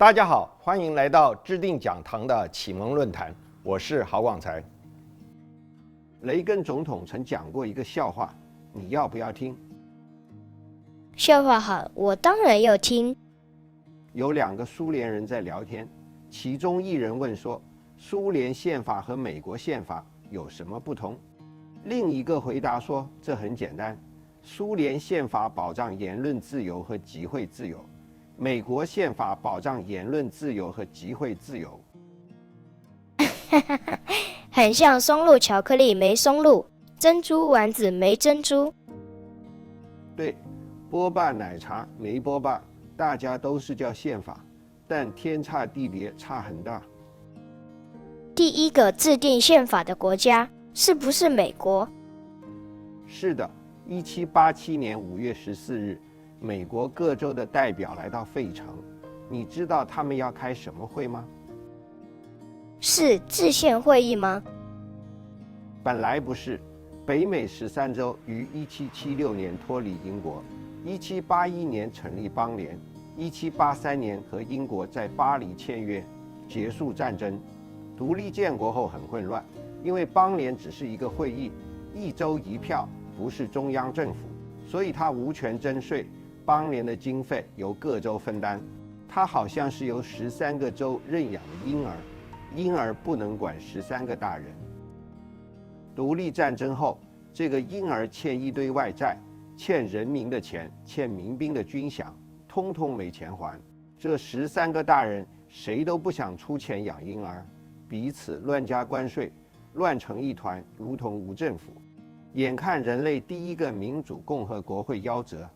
大家好，欢迎来到制定讲堂的启蒙论坛，我是郝广才。雷根总统曾讲过一个笑话，你要不要听？笑话好，我当然要听。有两个苏联人在聊天，其中一人问说，苏联宪法和美国宪法有什么不同？另一个回答说，这很简单，苏联宪法保障言论自由和集会自由，美国宪法保障言论自由和集会自由。很像松露巧克力没松露，珍珠丸子没珍珠。对，波霸奶茶没波霸，大家都是叫宪法，但天差地别，差很大。第一个制定宪法的国家是不是美国？是的，1787年5月14日，美国各州的代表来到费城，你知道他们要开什么会吗？是制宪会议吗？本来不是，北美13州于1776年脱离英国，1781年成立邦联，1783年和英国在巴黎签约，结束战争。独立建国后很混乱，因为邦联只是一个会议，一州一票，不是中央政府，所以它无权征税，邦联的经费由各州分担。它好像是由13个州认养的婴儿，婴儿不能管13个大人。独立战争后，这个婴儿欠一堆外债，欠人民的钱，欠民兵的军饷，通通没钱还。这13个大人谁都不想出钱养婴儿，彼此乱加关税，乱成一团，如同无政府。眼看人类第一个民主共和国会夭折，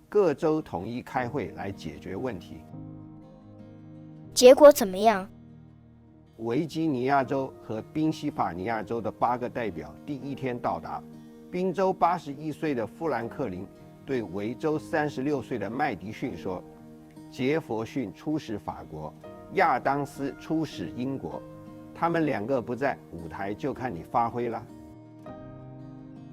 各州统一开会来解决问题。结果怎么样？维吉尼亚州和宾夕法尼亚州的8个代表第一天到达。宾州81岁的富兰克林对维州36岁的麦迪逊说：“杰佛逊出使法国，亚当斯出使英国，他们2个不在，舞台就看你发挥了。”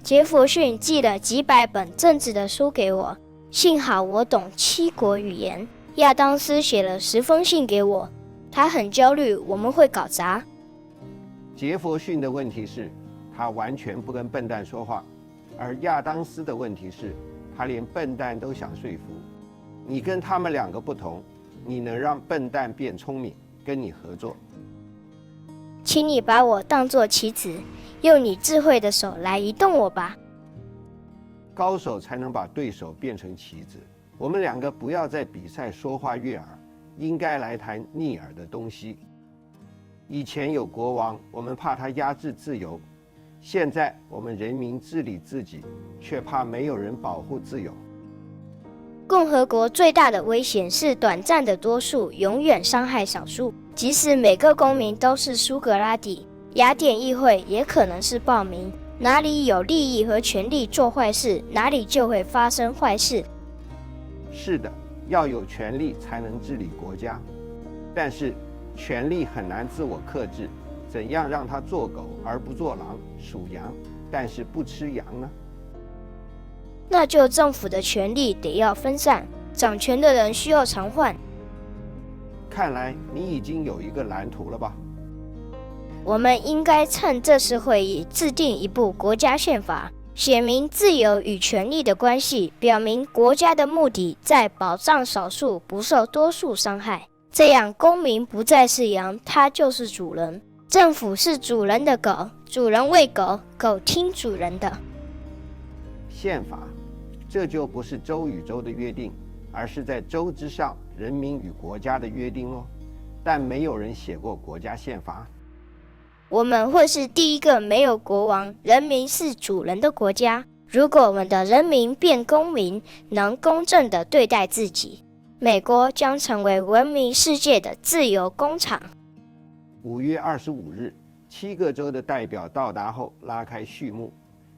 杰佛逊寄了几百本政治的书给我，幸好我懂7国语言。亚当斯写了10封信给我，他很焦虑我们会搞砸。杰佛逊的问题是，他完全不跟笨蛋说话，而亚当斯的问题是，他连笨蛋都想说服。你跟他们2个不同，你能让笨蛋变聪明，跟你合作。请你把我当作棋子，用你智慧的手来移动我吧。高手才能把对手变成棋子。我们2个不要在比赛说话悦耳，应该来谈逆耳的东西。以前有国王，我们怕他压制自由；现在我们人民治理自己，却怕没有人保护自由。共和国最大的危险是短暂的多数永远伤害少数，即使每个公民都是苏格拉底，雅典议会也可能是暴民。哪里有利益和权力做坏事，哪里就会发生坏事。是的，要有权力才能治理国家，但是权力很难自我克制，怎样让它做狗而不做狼，属羊但是不吃羊呢？那就政府的权力得要分散，掌权的人需要常换。看来你已经有一个蓝图了吧？我们应该趁这次会议制定一部国家宪法，写明自由与权利的关系，表明国家的目的在保障少数不受多数伤害。这样公民不再是羊，他就是主人。政府是主人的狗，主人喂狗，狗听主人的。宪法，这就不是州与州的约定，而是在州之上人民与国家的约定哦。但没有人写过国家宪法。我们会是第一个没有国王、人民是主人的国家。如果我们的人民变公民，能公正地对待自己，美国将成为闻名世界的自由工厂。5月25日，7个州的代表到达后拉开序幕，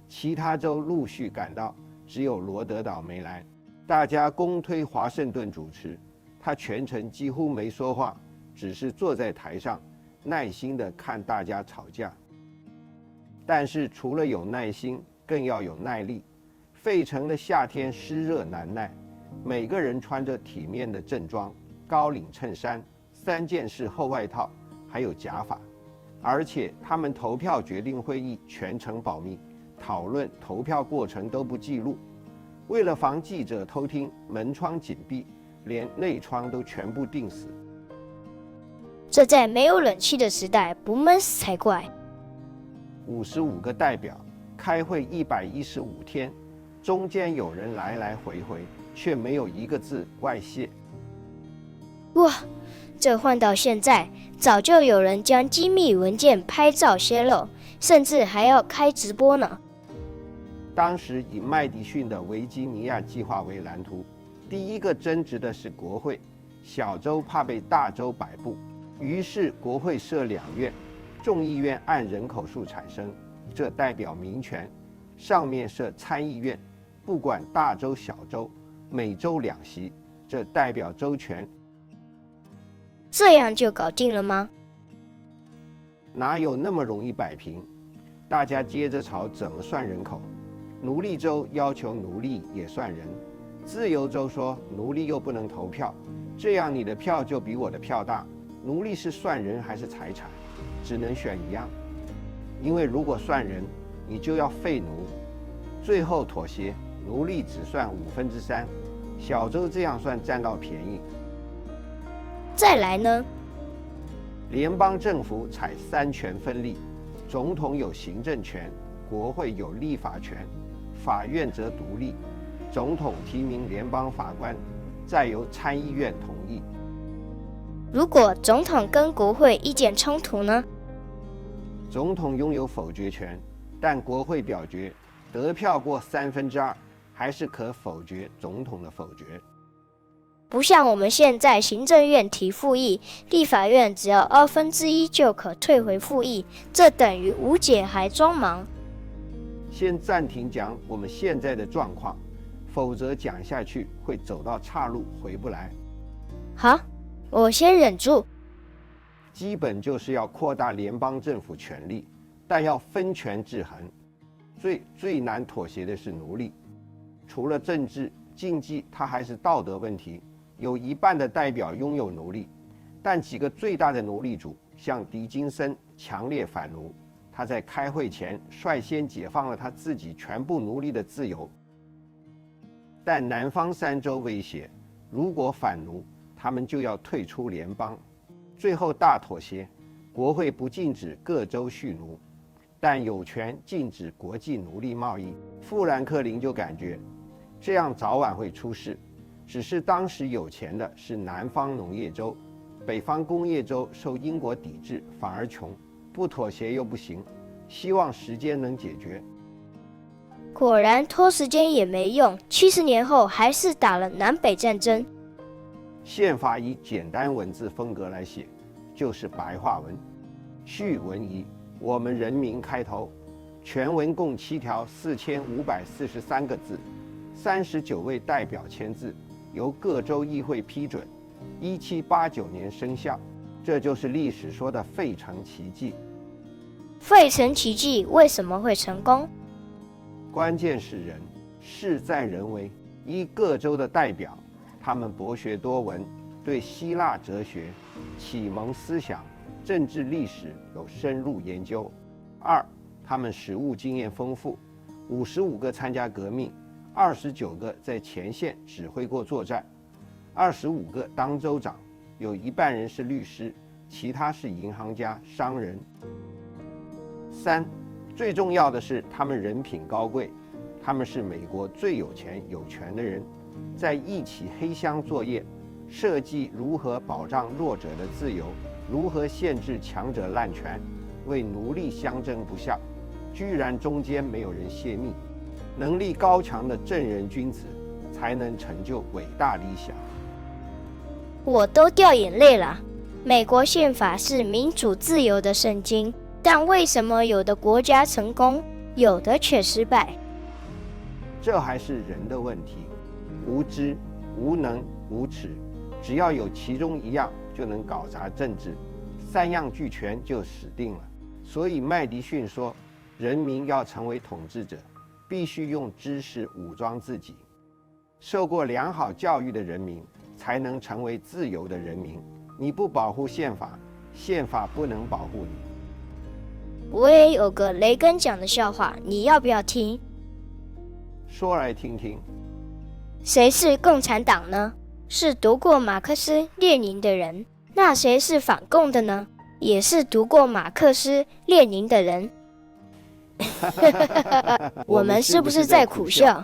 其他州陆续赶到，只有罗德岛没来。大家公推华盛顿主持，他全程几乎没说话，只是坐在台上耐心地看大家吵架。但是除了有耐心，更要有耐力。费城的夏天湿热难耐，每个人穿着体面的正装，高领衬衫、3件式后外套，还有假发，而且他们投票决定会议全程保密，讨论投票过程都不记录。为了防记者偷听，门窗紧闭，连内窗都全部钉死。这在没有冷气的时代不闷死才怪。55个代表开会115天，中间有人来来回回，却没有一个字外泄。哇，这换到现在，早就有人将机密文件拍照泄露，甚至还要开直播呢。当时以麦迪逊的维吉尼亚计划为蓝图，第一个争执的是国会，小州怕被大州摆布，于是国会设2院，众议院按人口数产生，这代表民权；上面设参议院，不管大州小州，每州2席，这代表州权。这样就搞定了吗？哪有那么容易摆平？大家接着吵怎么算人口。奴隶州要求奴隶也算人，自由州说奴隶又不能投票，这样你的票就比我的票大。奴隶是算人还是财产？只能选一样，因为如果算人，你就要废奴。最后妥协，奴隶只算3/5，小州这样算占到便宜。再来呢？联邦政府采3权分立，总统有行政权，国会有立法权，法院则独立，总统提名联邦法官，再由参议院同意。如果总统跟国会意见冲突呢？总统拥有否决权，但国会表决得票过2/3，还是可否决总统的否决。不像我们现在行政院提复议，立法院只要1/2就可退回复议，这等于无解还装忙。先暂停讲我们现在的状况，否则讲下去会走到岔路，回不来。好，我先忍住。基本就是要扩大联邦政府权力，但要分权制衡。最难妥协的是奴隶，除了政治禁忌，它还是道德问题。有1半的代表拥有奴隶，但几个最大的奴隶主，像狄金森，强烈反奴。他在开会前率先解放了他自己全部奴隶的自由。但南方3州威胁，如果反奴，他们就要退出联邦。最后大妥协，国会不禁止各州蓄奴，但有权禁止国际奴隶贸易。富兰克林就感觉这样早晚会出事，只是当时有钱的是南方农业州，北方工业州受英国抵制，反而穷，不妥协又不行，希望时间能解决。果然拖时间也没用，70年后还是打了南北战争。宪法以简单文字风格来写，就是白话文。序文仪，我们人民开头，全文共7条4543个字，39位代表签字，由各州议会批准，1789年生效。这就是历史说的费城奇迹。费城奇迹为什么会成功？关键是人，事在人为。依各州的代表，他们博学多闻，对希腊哲学、启蒙思想、政治历史有深入研究。2，他们实务经验丰富，55个参加革命，29个在前线指挥过作战，25个当州长，有1半人是律师，其他是银行家、商人。3，最重要的是他们人品高贵，他们是美国最有钱有权的人，在一起黑箱作业，设计如何保障弱者的自由，如何限制强者滥权，为奴隶相争不下，居然中间没有人泄密。能力高强的正人君子，才能成就伟大理想。我都掉眼泪了。美国宪法是民主自由的圣经，但为什么有的国家成功，有的却失败？这还是人的问题，无知、无能、无耻，只要有其中一样，就能搞砸政治，3样俱全就死定了。所以麦迪逊说，人民要成为统治者，必须用知识武装自己。受过良好教育的人民，才能成为自由的人民。你不保护宪法，宪法不能保护你。我也有个雷根讲的笑话，你要不要听？说来听听。谁是共产党呢？是读过马克思列宁的人。那谁是反共的呢？也是读过马克思列宁的人。我们是不是在苦笑？